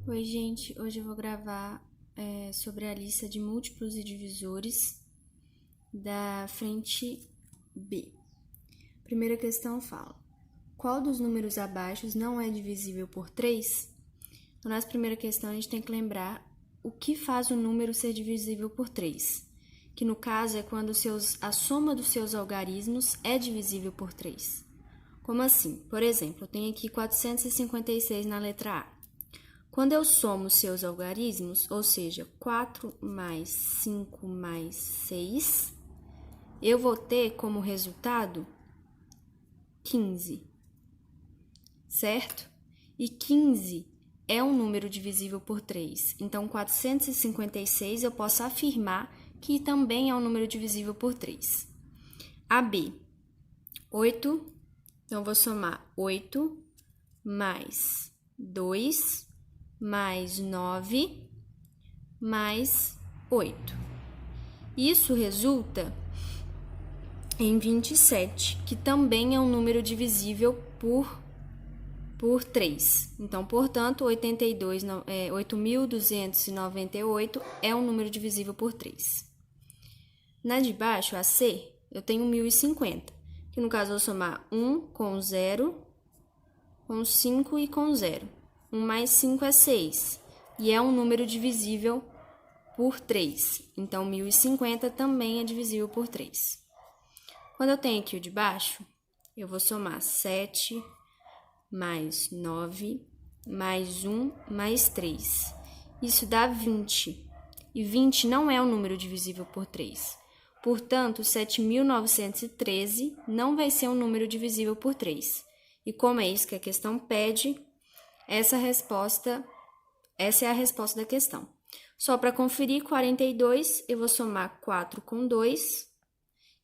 Oi, gente. Hoje eu vou gravar sobre a lista de múltiplos e divisores da frente B. Primeira questão fala: qual dos números abaixo não é divisível por 3? Então, nessa primeira questão, a gente tem que lembrar o que faz o número ser divisível por 3, que no caso é quando a soma dos seus algarismos é divisível por 3. Como assim? Por exemplo, eu tenho aqui 456 na letra A. Quando eu somo seus algarismos, ou seja, 4 mais 5 mais 6, eu vou ter como resultado 15, certo? E 15 é um número divisível por 3. Então, 456 eu posso afirmar que também é um número divisível por 3. A B, 8. Então, eu vou somar 8 mais 2 mais 9 mais 8. Isso resulta em 27, que também é um número divisível por 3. Então, portanto, 8.298 é um número divisível por 3. Na de baixo, a C, eu tenho 1.050, que no caso eu vou somar 1 com 0, com 5 e com 0. 1 mais 5 é 6, e é um número divisível por 3. Então, 1.050 também é divisível por 3. Quando eu tenho aqui o de baixo, eu vou somar 7 mais 9 mais 1 mais 3. Isso dá 20. E 20 não é um número divisível por 3. Portanto, 7.913 não vai ser um número divisível por 3. E como é isso que a questão pede, essa é a resposta da questão. Só para conferir, 42, eu vou somar 4 com 2,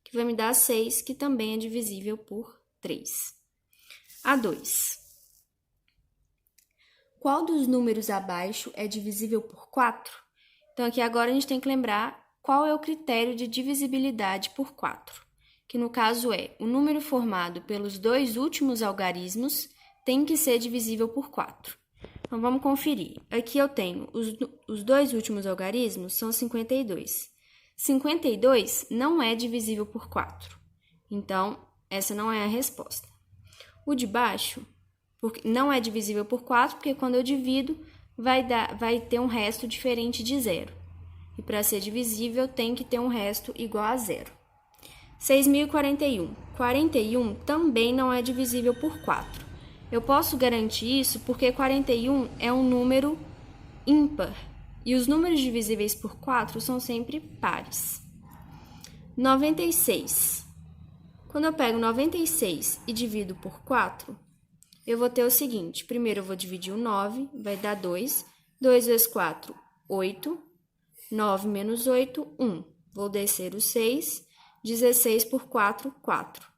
que vai me dar 6, que também é divisível por 3. A 2. Qual dos números abaixo é divisível por 4? Então, aqui agora a gente tem que lembrar qual é o critério de divisibilidade por 4, que no caso é o número formado pelos dois últimos algarismos tem que ser divisível por 4. Então, vamos conferir. Aqui eu tenho os dois últimos algarismos, são 52. 52 não é divisível por 4. Então, essa não é a resposta. O de baixo não é divisível por 4, porque quando eu divido, vai ter um resto diferente de 0. E para ser divisível, tem que ter um resto igual a 0. 6.041. 41 também não é divisível por 4. Eu posso garantir isso porque 41 é um número ímpar. E os números divisíveis por 4 são sempre pares. 96. Quando eu pego 96 e divido por 4, eu vou ter o seguinte. Primeiro eu vou dividir o 9, vai dar 2. 2 vezes 4, 8. 9 menos 8, 1. Vou descer o 6. 16 por 4, 4.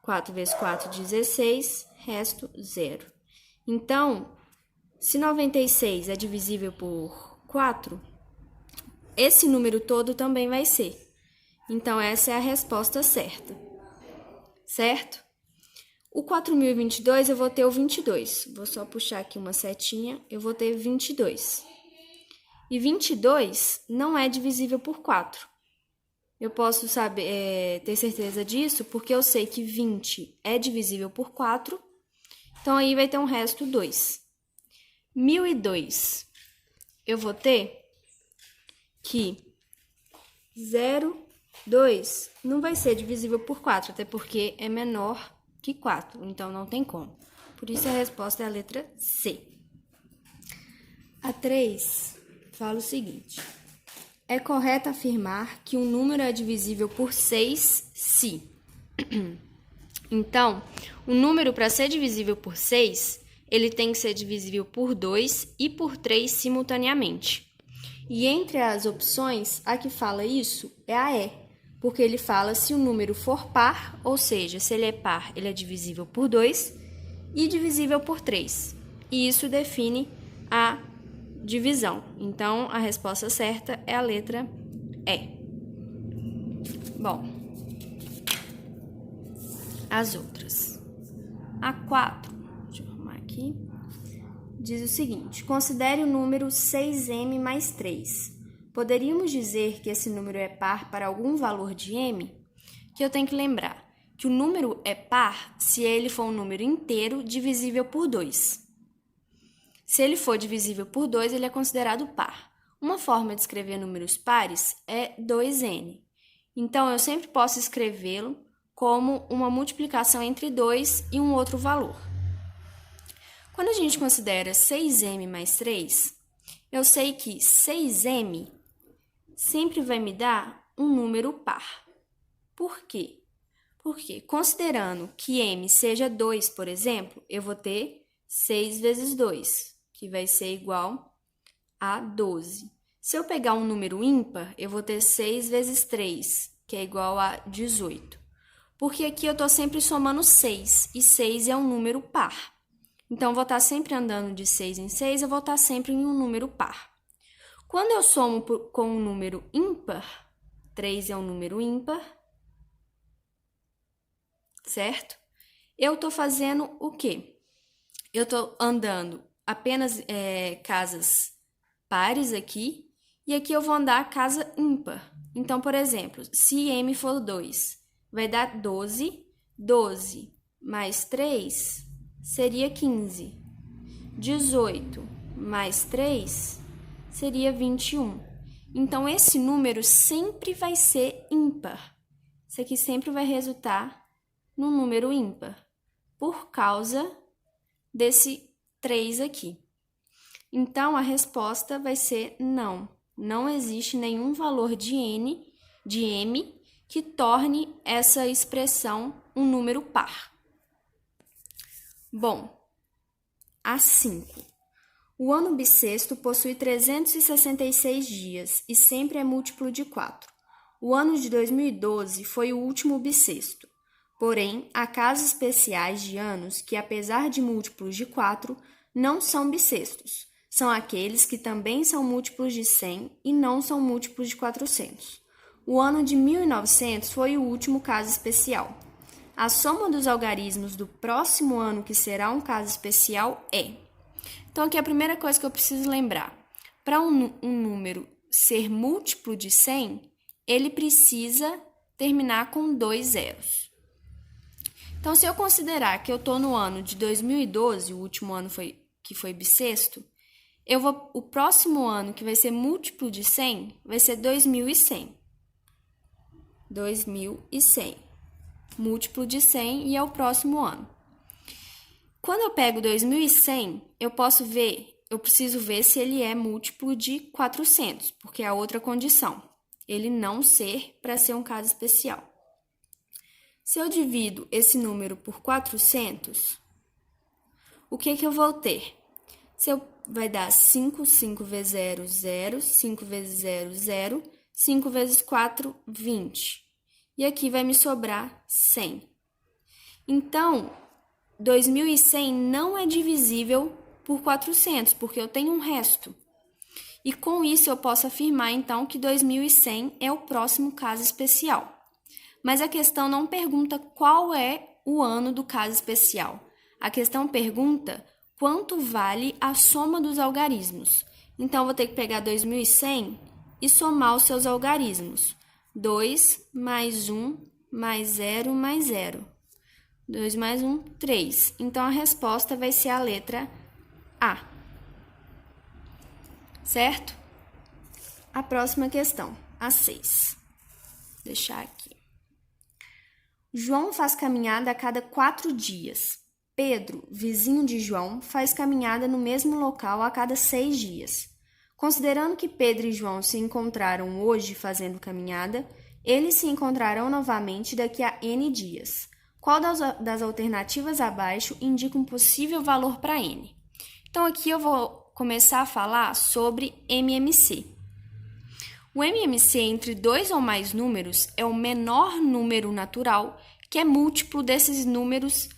4 vezes 4, 16. Resto, 0. Então, se 96 é divisível por 4, esse número todo também vai ser. Então, essa é a resposta certa. Certo? O 4.022, eu vou ter o 22. Vou só puxar aqui uma setinha, eu vou ter 22. E 22 não é divisível por 4. Eu posso ter certeza disso porque eu sei que 20 é divisível por 4. Então, aí vai ter um resto 2. 1.002, eu vou ter que 0,2 não vai ser divisível por 4, até porque é menor que 4, então não tem como. Por isso, a resposta é a letra C. A 3 fala o seguinte: é correto afirmar que um número é divisível por 6 se... Então, o número, para ser divisível por 6, ele tem que ser divisível por 2 e por 3 simultaneamente. E entre as opções, a que fala isso é a E, porque ele fala se o número for par, ou seja, se ele é par, ele é divisível por 2 e divisível por 3. E isso define a divisão. Então, a resposta certa é a letra E. Bom, as outras. A 4, deixa eu arrumar aqui. diz o seguinte: considere o número 6m mais 3. Poderíamos dizer que esse número é par para algum valor de m? Que eu tenho que lembrar que o número é par se ele for um número inteiro divisível por 2. Se ele for divisível por 2, ele é considerado par. Uma forma de escrever números pares é 2n. Então, eu sempre posso escrevê-lo como uma multiplicação entre 2 e um outro valor. Quando a gente considera 6m mais 3, eu sei que 6m sempre vai me dar um número par. Por quê? Porque, considerando que m seja 2, por exemplo, eu vou ter 6 vezes 2, que vai ser igual a 12. Se eu pegar um número ímpar, eu vou ter 6 vezes 3, que é igual a 18. Porque aqui eu estou sempre somando 6, e 6 é um número par. Então, eu vou estar sempre andando de 6 em 6, eu vou estar sempre em um número par. Quando eu somo com um número ímpar, 3 é um número ímpar, certo? Eu estou fazendo o quê? Eu estou andando apenas casas pares aqui, e aqui eu vou andar casa ímpar. Então, por exemplo, se m for 2, vai dar 12, 12 mais 3 seria 15. 18 mais 3 seria 21. Então, esse número sempre vai ser ímpar. Isso aqui sempre vai resultar num número ímpar, por causa desse 3 aqui. Então, a resposta vai ser não. Não existe nenhum valor de m, que torne essa expressão um número par. Bom, a 5. O ano bissexto possui 366 dias e sempre é múltiplo de 4. O ano de 2012 foi o último bissexto. Porém, há casos especiais de anos que, apesar de múltiplos de 4, não são bissextos. São aqueles que também são múltiplos de 100 e não são múltiplos de 400. O ano de 1900 foi o último caso especial. A soma dos algarismos do próximo ano, que será um caso especial, é... Então, aqui é a primeira coisa que eu preciso lembrar. Para um número ser múltiplo de 100, ele precisa terminar com 2 zeros. Então, se eu considerar que eu estou no ano de 2012, o último ano que foi bissexto, o próximo ano que vai ser múltiplo de 100 vai ser 2100. 2100. Múltiplo de 100 e é o próximo ano. Quando eu pego 2100, eu preciso ver se ele é múltiplo de 400, porque é a outra condição. Ele não ser para ser um caso especial. Se eu divido esse número por 400, o que eu vou ter? Vai dar 5, 5 vezes 0, 0, 5 vezes 0, 0, 5 vezes 4, 20. E aqui vai me sobrar 100. Então, 2100 não é divisível por 400, porque eu tenho um resto. E com isso eu posso afirmar, então, que 2100 é o próximo caso especial. Mas a questão não pergunta qual é o ano do caso especial. A questão pergunta quanto vale a soma dos algarismos. Então, eu vou ter que pegar 2100 e somar os seus algarismos. 2 mais 1 mais 0 mais 0. 2 mais 1, 3. Então, a resposta vai ser a letra A. Certo? A próxima questão, a 6. Vou deixar aqui. João faz caminhada a cada 4 dias. Pedro, vizinho de João, faz caminhada no mesmo local a cada 6 dias. Considerando que Pedro e João se encontraram hoje fazendo caminhada, eles se encontrarão novamente daqui a N dias. Qual das alternativas abaixo indica um possível valor para N? Então, aqui eu vou começar a falar sobre MMC. O MMC entre 2 ou mais números é o menor número natural que é múltiplo desses números,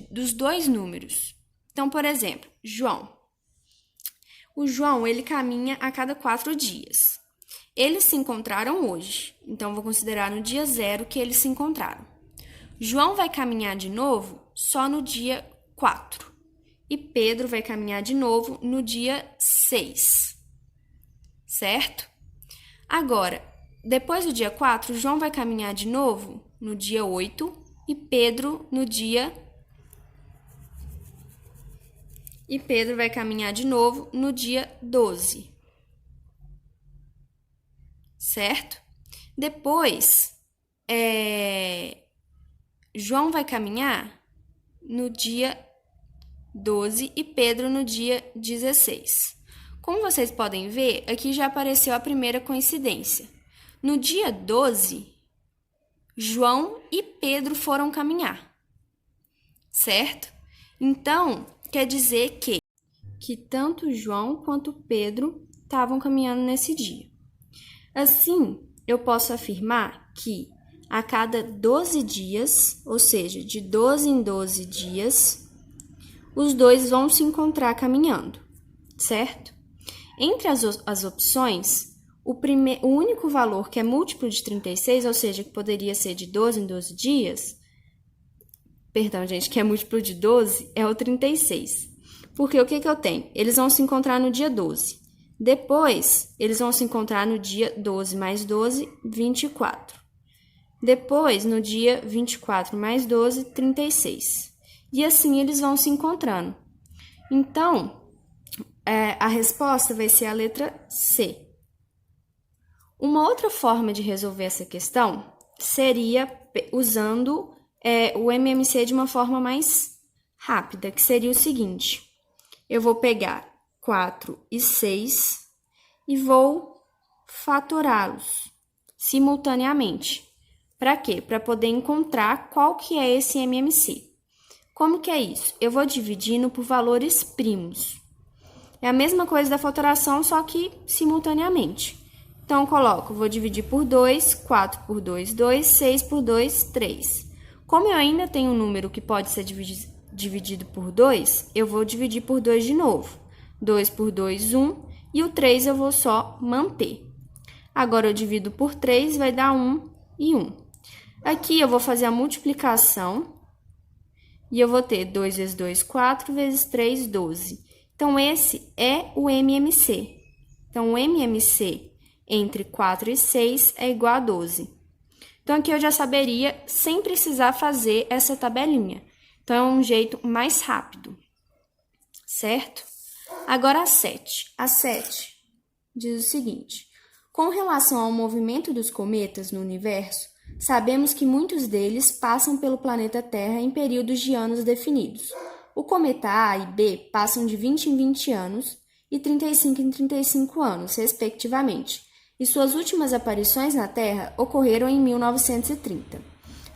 dos 2 números. Então, por exemplo, João. O João, ele caminha a cada 4 dias. Eles se encontraram hoje, então vou considerar no dia 0 que eles se encontraram. João vai caminhar de novo só no dia 4. e Pedro vai caminhar de novo no dia 6, certo? Agora, depois do dia 4, João vai caminhar de novo no dia 8 e Pedro vai caminhar de novo no dia 12, certo? Depois, João vai caminhar no dia 12 e Pedro no dia 16. Como vocês podem ver, aqui já apareceu a primeira coincidência. No dia 12, João e Pedro foram caminhar, certo? Então, quer dizer que tanto João quanto Pedro estavam caminhando nesse dia. Assim, eu posso afirmar que a cada 12 dias, ou seja, de 12 em 12 dias, os dois vão se encontrar caminhando, certo? Entre as opções, o único valor que é múltiplo de 36, ou seja, que poderia ser de 12 em 12 dias, que é múltiplo de 12, é o 36. Porque o que eu tenho? Eles vão se encontrar no dia 12. Depois, eles vão se encontrar no dia 12 mais 12, 24. Depois, no dia 24 mais 12, 36. E assim eles vão se encontrando. Então, a resposta vai ser a letra C. Uma outra forma de resolver essa questão seria usando o MMC de uma forma mais rápida, que seria o seguinte. Eu vou pegar 4 e 6 e vou fatorá-los simultaneamente. Para quê? Para poder encontrar qual que é esse MMC. Como que é isso? Eu vou dividindo por valores primos. É a mesma coisa da fatoração, só que simultaneamente. Então, eu vou dividir por 2, 4 por 2, 2, 6 por 2, 3. Como eu ainda tenho um número que pode ser dividido por 2, eu vou dividir por 2 de novo. 2 por 2, 1, e o 3 eu vou só manter. Agora, eu divido por 3, vai dar 1 e 1. Aqui, eu vou fazer a multiplicação, e eu vou ter 2 vezes 2, 4, vezes 3, 12. Então, esse é o MMC. Então, o MMC entre 4 e 6 é igual a 12. Então, aqui eu já saberia sem precisar fazer essa tabelinha. Então, é um jeito mais rápido, certo? Agora, a 7. A 7 diz o seguinte. Com relação ao movimento dos cometas no universo, sabemos que muitos deles passam pelo planeta Terra em períodos de anos definidos. O cometa A e B passam de 20 em 20 anos e 35 em 35 anos, respectivamente, e suas últimas aparições na Terra ocorreram em 1930.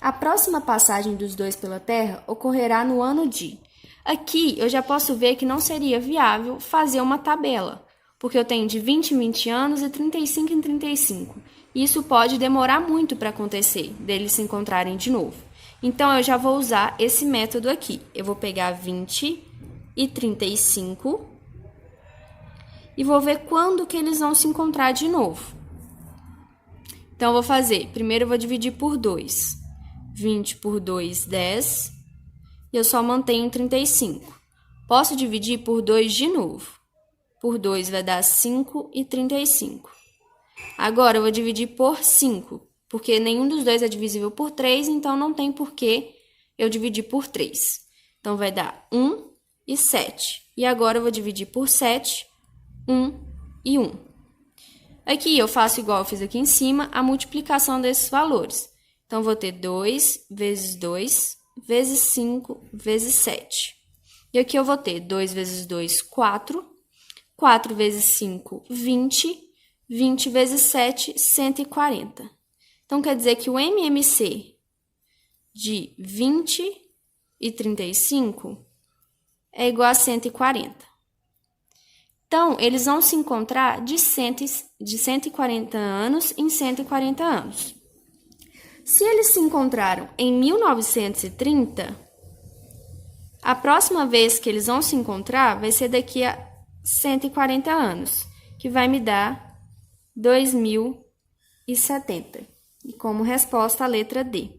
A próxima passagem dos dois pela Terra ocorrerá no ano de... Aqui eu já posso ver que não seria viável fazer uma tabela, porque eu tenho de 20 em 20 anos e 35 em 35. E isso pode demorar muito para acontecer, deles se encontrarem de novo. Então, eu já vou usar esse método aqui. Eu vou pegar 20 e 35 e vou ver quando que eles vão se encontrar de novo. Então, eu vou fazer, primeiro eu vou dividir por 2. 20 por 2, 10. E eu só mantenho 35. Posso dividir por 2 de novo. Por 2 vai dar 5 e 35. Agora, eu vou dividir por 5, porque nenhum dos dois é divisível por 3, então não tem por que eu dividir por 3. Então, vai dar 1 e 7. E agora, eu vou dividir por 7, 1 e 1. Aqui, eu faço igual eu fiz aqui em cima, a multiplicação desses valores. Então, vou ter 2 vezes 2, vezes 5, vezes 7. E aqui eu vou ter 2 vezes 2, 4. 4 vezes 5, 20. 20 vezes 7, 140. Então, quer dizer que o MMC de 20 e 35 é igual a 140. Então, eles vão se encontrar de 140 anos em 140 anos. Se eles se encontraram em 1930, a próxima vez que eles vão se encontrar vai ser daqui a 140 anos, que vai me dar 2070. E como resposta, a letra D.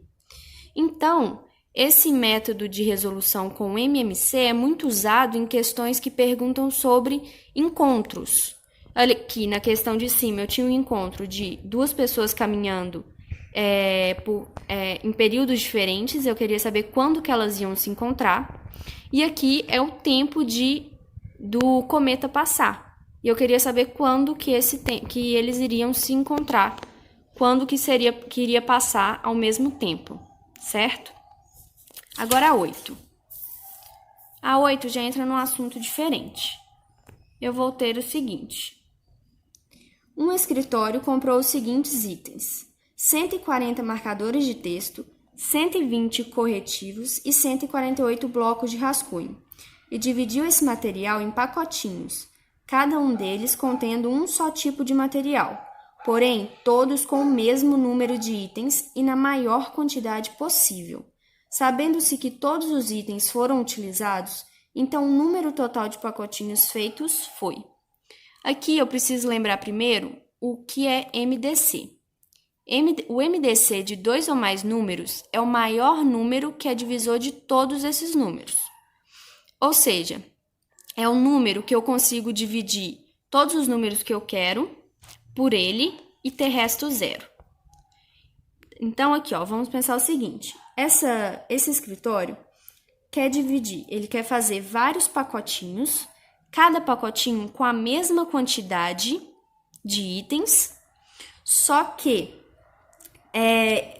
Então, Esse método de resolução com MMC é muito usado em questões que perguntam sobre encontros. Olha aqui, na questão de cima, eu tinha um encontro de duas pessoas caminhando em períodos diferentes, eu queria saber quando que elas iam se encontrar. E aqui é o tempo do cometa passar. E eu queria saber quando que eles iriam se encontrar, quando que iria passar ao mesmo tempo, certo? Agora a 8. A 8 já entra num assunto diferente. Eu vou ter o seguinte. Um escritório comprou os seguintes itens: 140 marcadores de texto, 120 corretivos e 148 blocos de rascunho, e dividiu esse material em pacotinhos, cada um deles contendo um só tipo de material, porém todos com o mesmo número de itens e na maior quantidade possível. Sabendo-se que todos os itens foram utilizados, então o número total de pacotinhos feitos foi. Aqui eu preciso lembrar primeiro o que é MDC. O MDC de 2 ou mais números é o maior número que é divisor de todos esses números. Ou seja, é o número que eu consigo dividir todos os números que eu quero por ele e ter resto zero. Então, aqui, vamos pensar o seguinte. Esse escritório quer dividir, ele quer fazer vários pacotinhos, cada pacotinho com a mesma quantidade de itens, só que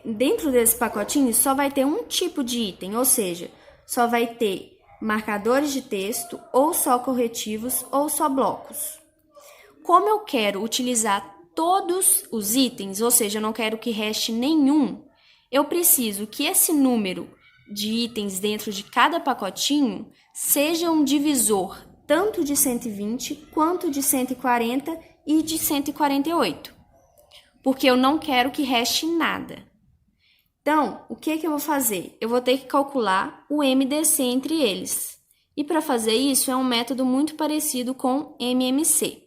dentro desse pacotinho só vai ter um tipo de item, ou seja, só vai ter marcadores de texto, ou só corretivos, ou só blocos. Como eu quero utilizar todos os itens, ou seja, eu não quero que reste nenhum, eu preciso que esse número de itens dentro de cada pacotinho seja um divisor tanto de 120 quanto de 140 e de 148, porque eu não quero que reste nada. Então, o que eu vou fazer? Eu vou ter que calcular o MDC entre eles. E para fazer isso é um método muito parecido com MMC.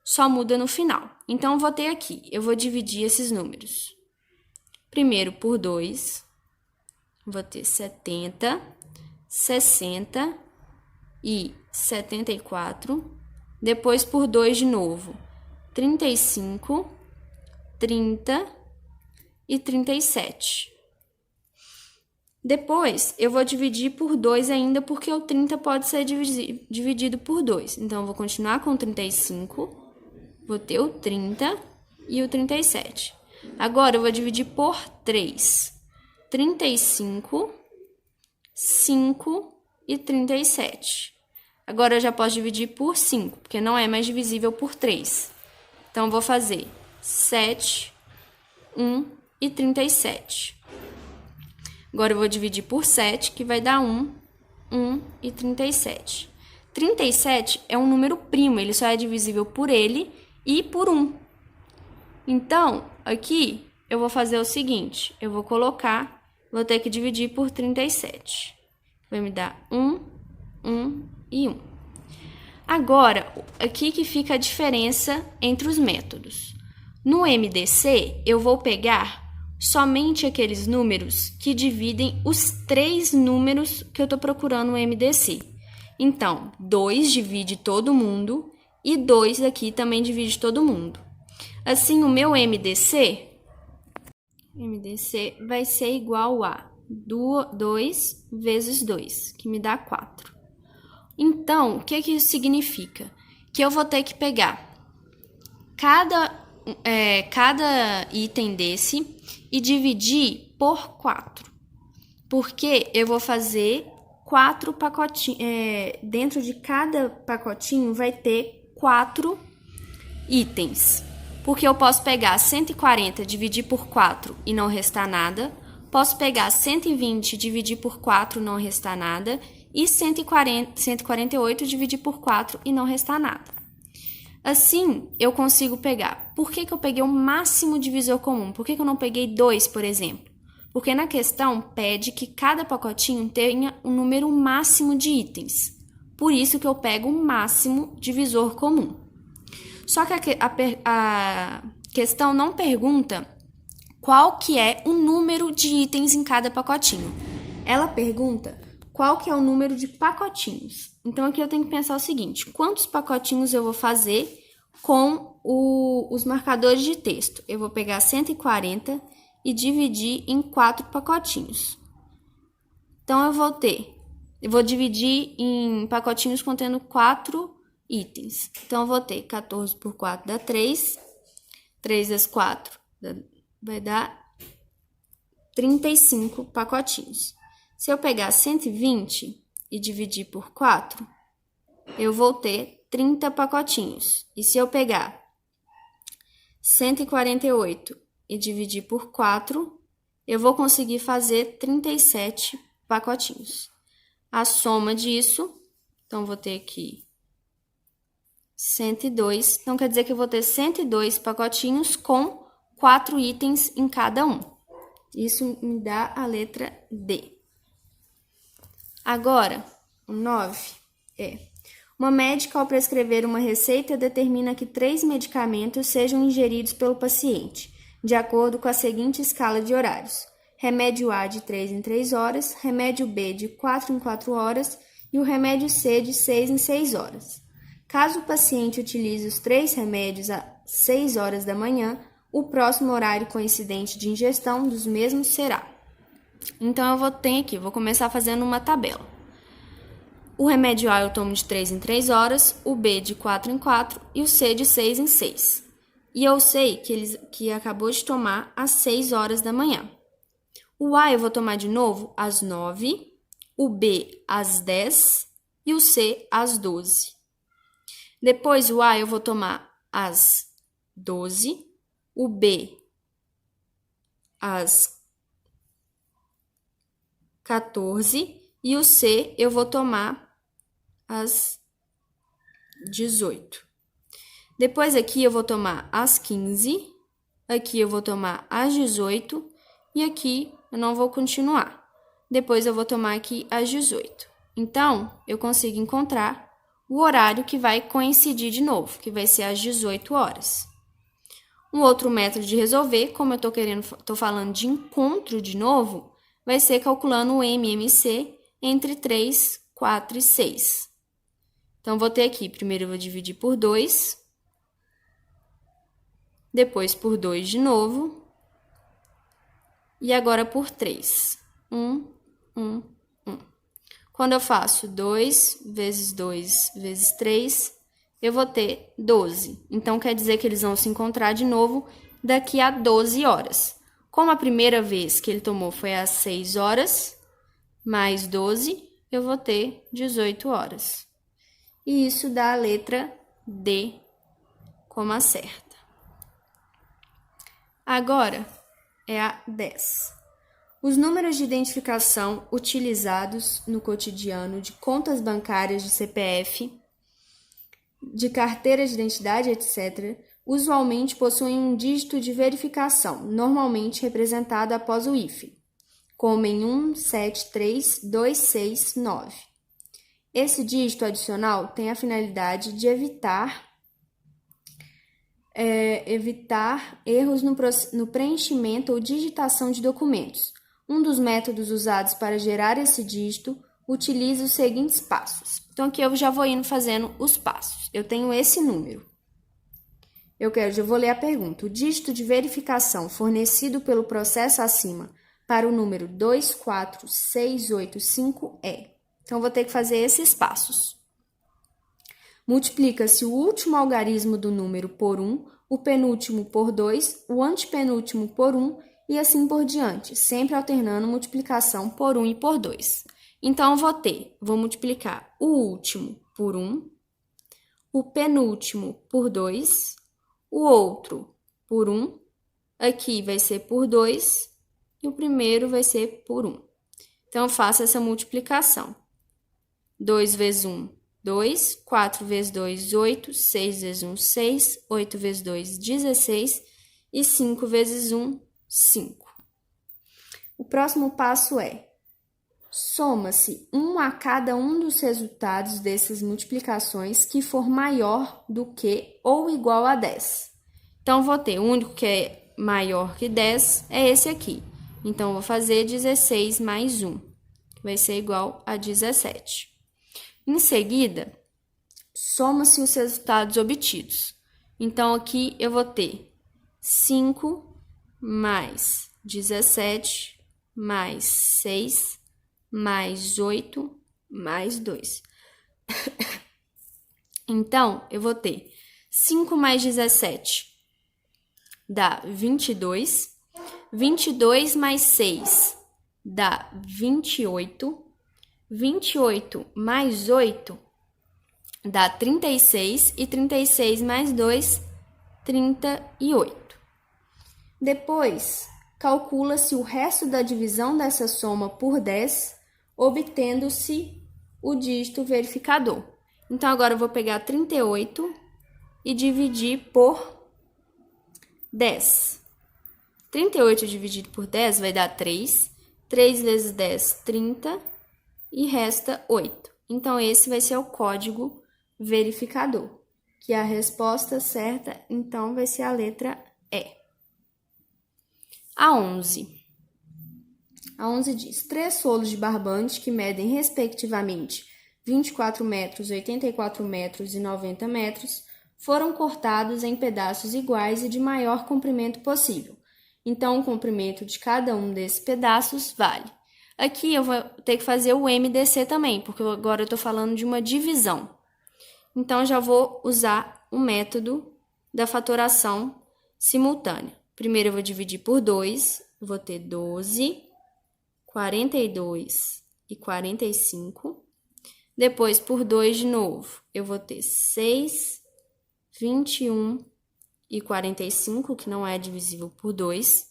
Só muda no final. Então, eu vou dividir esses números. Primeiro por 2, vou ter 70, 60 e 74. Depois por 2 de novo, 35, 30 e 37. Depois, eu vou dividir por 2 ainda, porque o 30 pode ser dividido por 2. Então, eu vou continuar com o 35, vou ter o 30 e o 37. Agora, eu vou dividir por 3. 35, 5 e 37. Agora, eu já posso dividir por 5, porque não é mais divisível por 3. Então, eu vou fazer 7, 1 e 37. Agora, eu vou dividir por 7, que vai dar 1 e 37. 37 é um número primo, ele só é divisível por ele e por 1. Então, aqui, eu vou fazer o seguinte, vou ter que dividir por 37. Vai me dar 1 e 1. Agora, aqui que fica a diferença entre os métodos. No MDC, eu vou pegar somente aqueles números que dividem os 3 números que eu estou procurando no MDC. Então, 2 divide todo mundo e 2 aqui também divide todo mundo. Assim, o meu MDC vai ser igual a 2 vezes 2, que me dá 4. Então, o que isso significa? Que eu vou ter que pegar cada item desse e dividir por 4. Porque eu vou fazer 4 pacotinhos. Dentro de cada pacotinho vai ter 4 itens. Porque eu posso pegar 140 dividir por 4 e não restar nada. Posso pegar 120 dividir por 4 e não restar nada. E 148 dividir por 4 e não restar nada. Assim, eu consigo pegar. Por que eu peguei o máximo divisor comum? Por que eu não peguei 2, por exemplo? Porque na questão pede que cada pacotinho tenha um número máximo de itens. Por isso que eu pego o máximo divisor comum. Só que a questão não pergunta qual que é o número de itens em cada pacotinho. Ela pergunta qual que é o número de pacotinhos. Então, aqui eu tenho que pensar o seguinte, quantos pacotinhos eu vou fazer com os marcadores de texto? Eu vou pegar 140 e dividir em 4 pacotinhos. Então, eu vou dividir em pacotinhos contendo 4 itens. Então, eu vou ter 14 por 4 dá 3, 3 vezes 4 vai dar 35 pacotinhos. Se eu pegar 120 e dividir por 4, eu vou ter 30 pacotinhos. E se eu pegar 148 e dividir por 4, eu vou conseguir fazer 37 pacotinhos. A soma disso, então, vou ter aqui 102. Então, quer dizer que eu vou ter 102 pacotinhos com 4 itens em cada um. Isso me dá a letra D. Agora, o 9 é: uma médica, ao prescrever uma receita, determina que 3 medicamentos sejam ingeridos pelo paciente, de acordo com a seguinte escala de horários: remédio A de 3 em 3 horas, remédio B de 4 em 4 horas e o remédio C de 6 em 6 horas. Caso o paciente utilize os 3 remédios às 6 horas da manhã, o próximo horário coincidente de ingestão dos mesmos será. Então, vou começar fazendo uma tabela. O remédio A eu tomo de 3 em 3 horas, o B de 4 em 4 e o C de 6 em 6. E eu sei que acabou de tomar às 6 horas da manhã. O A eu vou tomar de novo às 9, o B às 10 e o C às 12. Depois, o A eu vou tomar às 12, o B às 14 e o C eu vou tomar às 18. Depois aqui eu vou tomar às 15, aqui eu vou tomar às 18 e aqui eu não vou continuar. Depois eu vou tomar aqui às 18. Então, eu consigo encontrar o horário que vai coincidir de novo, que vai ser às 18 horas. Um outro método de resolver, como eu tô falando de encontro de novo, vai ser calculando o MMC entre 3, 4 e 6. Então, vou ter aqui, primeiro eu vou dividir por 2, depois por 2 de novo, e agora por 3. 1, 1, 1. Quando eu faço 2 vezes 2 vezes 3, eu vou ter 12. Então, quer dizer que eles vão se encontrar de novo daqui a 12 horas. Como a primeira vez que ele tomou foi às 6 horas, mais 12, eu vou ter 18 horas. E isso dá a letra D como a certa. Agora é a 10. Os números de identificação utilizados no cotidiano de contas bancárias de CPF, de carteira de identidade, etc., usualmente possuem um dígito de verificação, normalmente representado após o hífen, como em 173269. Esse dígito adicional tem a finalidade de evitar erros no preenchimento ou digitação de documentos. Um dos métodos usados para gerar esse dígito utiliza os seguintes passos. Então, aqui eu já vou indo fazendo os passos. Eu tenho esse número. Eu vou ler a pergunta. O dígito de verificação fornecido pelo processo acima para o número 24685 é. Então, vou ter que fazer esses passos. Multiplica-se o último algarismo do número por 1, o penúltimo por 2, o antepenúltimo por 1 e assim por diante, sempre alternando multiplicação por 1 e por 2. Então, vou multiplicar o último por 1, o penúltimo por 2, o outro por 1, aqui vai ser por 2 e o primeiro vai ser por 1. Então, eu faço essa multiplicação. 2 vezes 1, 2, 4 vezes 2, 8, 6 vezes 1, 6, 8 vezes 2, 16 e 5 vezes 1, 5. O próximo passo é: soma-se 1 a cada um dos resultados dessas multiplicações que for maior do que ou igual a 10. Então, vou ter o único que é maior que 10 é esse aqui. Então, eu vou fazer 16 mais 1, que vai ser igual a 17. Em seguida, soma-se os resultados obtidos. Então, aqui eu vou ter 5 mais 17 mais 6 mais 8 mais 2. Então, eu vou ter 5 mais 17 dá 22. 22 mais 6 dá 28. 28 mais 8 dá 36. E 36 mais 2, 38. Depois, calcula-se o resto da divisão dessa soma por 10, obtendo-se o dígito verificador. Então, agora eu vou pegar 38 e dividir por 10. 38 dividido por 10 vai dar 3. 3 vezes 10, 30. E resta 8. Então, esse vai ser o código verificador. Que a resposta certa, então, vai ser a letra E. A 11. A 11 diz: 3 rolos de barbante que medem, respectivamente, 24 metros, 84 metros e 90 metros, foram cortados em pedaços iguais e de maior comprimento possível. Então, o comprimento de cada um desses pedaços vale. Aqui eu vou ter que fazer o MDC também, porque agora eu estou falando de uma divisão. Então, eu já vou usar o método da fatoração simultânea. Primeiro, eu vou dividir por 2, eu vou ter 12, 42 e 45. Depois, por 2 de novo, eu vou ter 6, 21 e 45, que não é divisível por 2.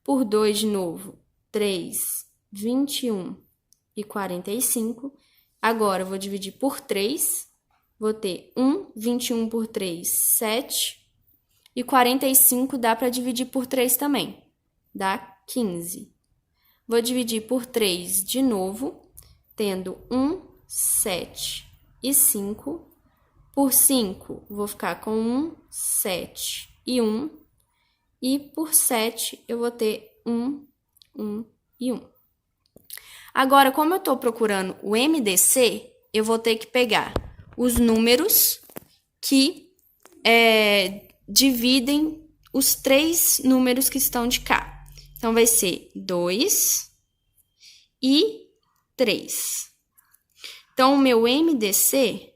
Por 2 de novo, 3, 21 e 45. Agora, eu vou dividir por 3. Vou ter 1, 21 por 3, 7. E 45 dá para dividir por 3 também. Dá 15. Vou dividir por 3 de novo, tendo 1, 7 e 5. Por 5, vou ficar com 1, 7 e 1. E por 7, eu vou ter 1, 1 e 1. Agora, como eu estou procurando o MDC, eu vou ter que pegar os números que dividem os 3 números que estão de cá. Então, vai ser 2 e 3. Então, o meu MDC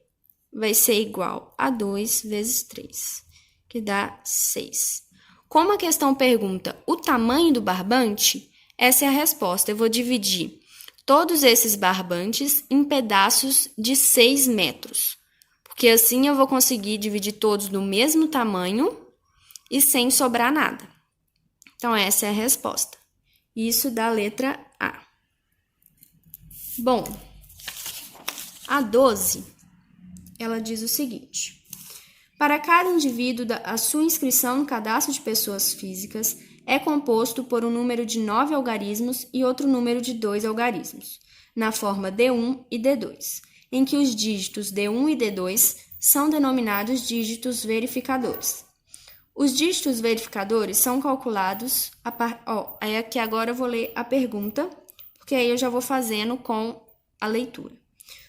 vai ser igual a 2 vezes 3, que dá 6. Como a questão pergunta o tamanho do barbante, essa é a resposta. Eu vou dividir todos esses barbantes em pedaços de 6 metros, porque assim eu vou conseguir dividir todos do mesmo tamanho e sem sobrar nada. Então, essa é a resposta. Isso da letra A. Bom, a 12, ela diz o seguinte: para cada indivíduo, a sua inscrição no cadastro de pessoas físicas é composto por um número de 9 algarismos e outro número de 2 algarismos, na forma D1 e D2, em que os dígitos D1 e D2 são denominados dígitos verificadores. Os dígitos verificadores são calculados aí aqui agora eu vou ler a pergunta, porque aí eu já vou fazendo com a leitura.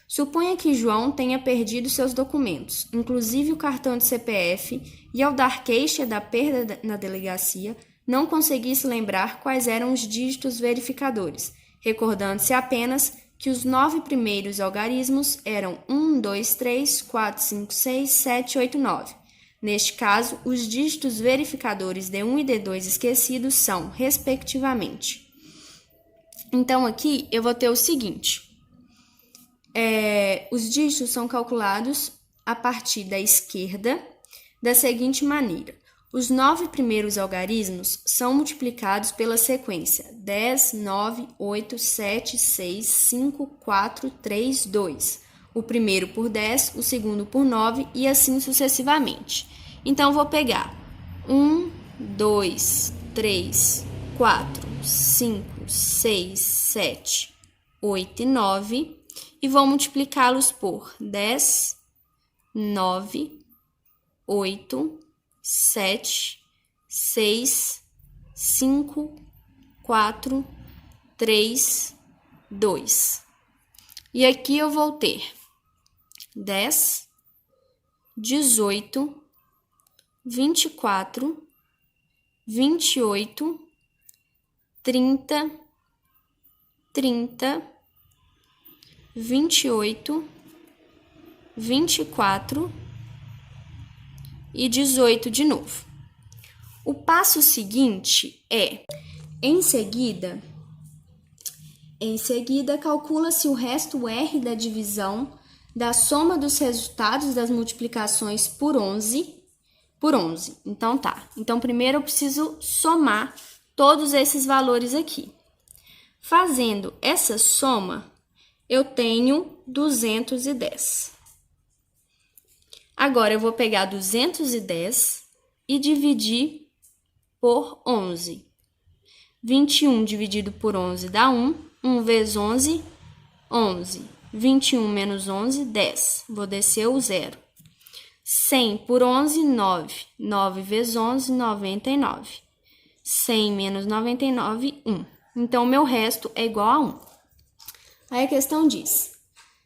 Suponha que João tenha perdido seus documentos, inclusive o cartão de CPF, e ao dar queixa da perda na delegacia, não conseguisse lembrar quais eram os dígitos verificadores, recordando-se apenas que os 9 primeiros algarismos eram 1, 2, 3, 4, 5, 6, 7, 8, 9. Neste caso, os dígitos verificadores D1 e D2 esquecidos são, respectivamente. Então, aqui eu vou ter o seguinte: os dígitos são calculados a partir da esquerda da seguinte maneira: os 9 primeiros algarismos são multiplicados pela sequência 10, 9, 8, 7, 6, 5, 4, 3, 2. O primeiro por 10, o segundo por 9 e assim sucessivamente. Então, vou pegar 1, 2, 3, 4, 5, 6, 7, 8 e 9 e vou multiplicá-los por 10, 9, 8, 7, 6 5, 4, 3, 2. E aqui eu vou ter 10, 18, 24, 28, 30, 30, 28, 24 e 18 de novo. O passo seguinte é, em seguida, calcula-se o resto R da divisão da soma dos resultados das multiplicações por 11. Então, tá. Então, primeiro eu preciso somar todos esses valores aqui. Fazendo essa soma, eu tenho 210. Agora, eu vou pegar 210 e dividir por 11. 21 dividido por 11 dá 1. 1 vezes 11, 11. 21 menos 11, 10. Vou descer o 0. 100 por 11, 9. 9 vezes 11, 99. 100 menos 99, 1. Então, o meu resto é igual a 1. Aí a questão diz,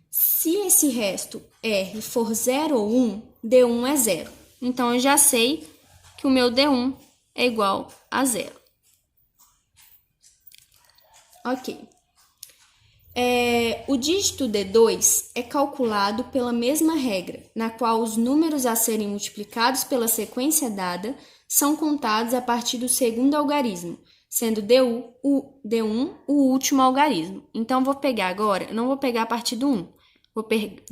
se esse resto R for 0 ou 1, D1 é 0. Então, eu já sei que o meu D1 é igual a 0. Ok. O dígito D2 é calculado pela mesma regra, na qual os números a serem multiplicados pela sequência dada são contados a partir do segundo algarismo, sendo D1 o último algarismo. Então, vou pegar agora, não vou pegar a partir do 1,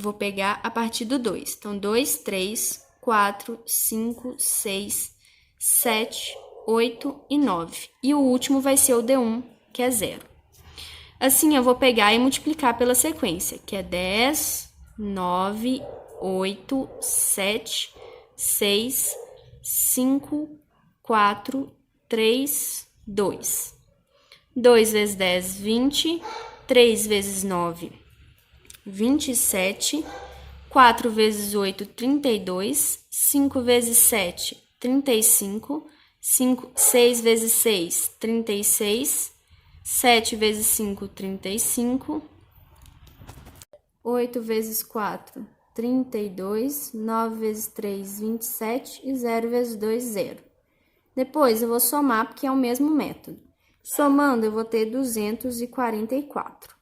vou pegar a partir do 2. Então, 2, 3, 4, 5, 6, 7, 8 e 9. E o último vai ser o D1, que é 0. Assim, eu vou pegar e multiplicar pela sequência, que é 10, 9, 8, 7, 6, 5, 4, 3, 2. 2 vezes 10, 20. 3 vezes 9, 27. 4 vezes 8, 32. 5 vezes 7, 35. 6 vezes 6, 36. 7 vezes 5, 35. 8 vezes 4, 32. 9 vezes 3, 27. E 0 vezes 2, 0. Depois, eu vou somar, porque é o mesmo método. Somando, eu vou ter 244.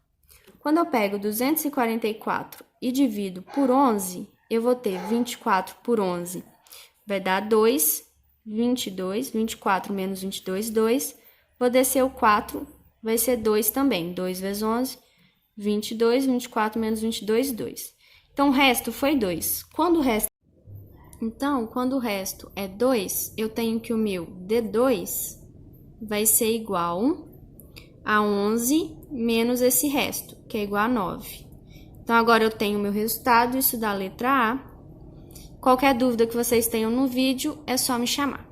Quando eu pego 244 e divido por 11, eu vou ter 24 por 11. Vai dar 2, 22. 24 menos 22, 2. Vou descer o 4. Vai ser 2 também. 2 vezes 11, 22. 24 menos 22, 2. Então, o resto foi 2. Quando o resto é 2, eu tenho que o meu D2 vai ser igual a 11 menos esse resto, que é igual a 9. Então, agora eu tenho o meu resultado, isso da letra A. Qualquer dúvida que vocês tenham no vídeo, é só me chamar.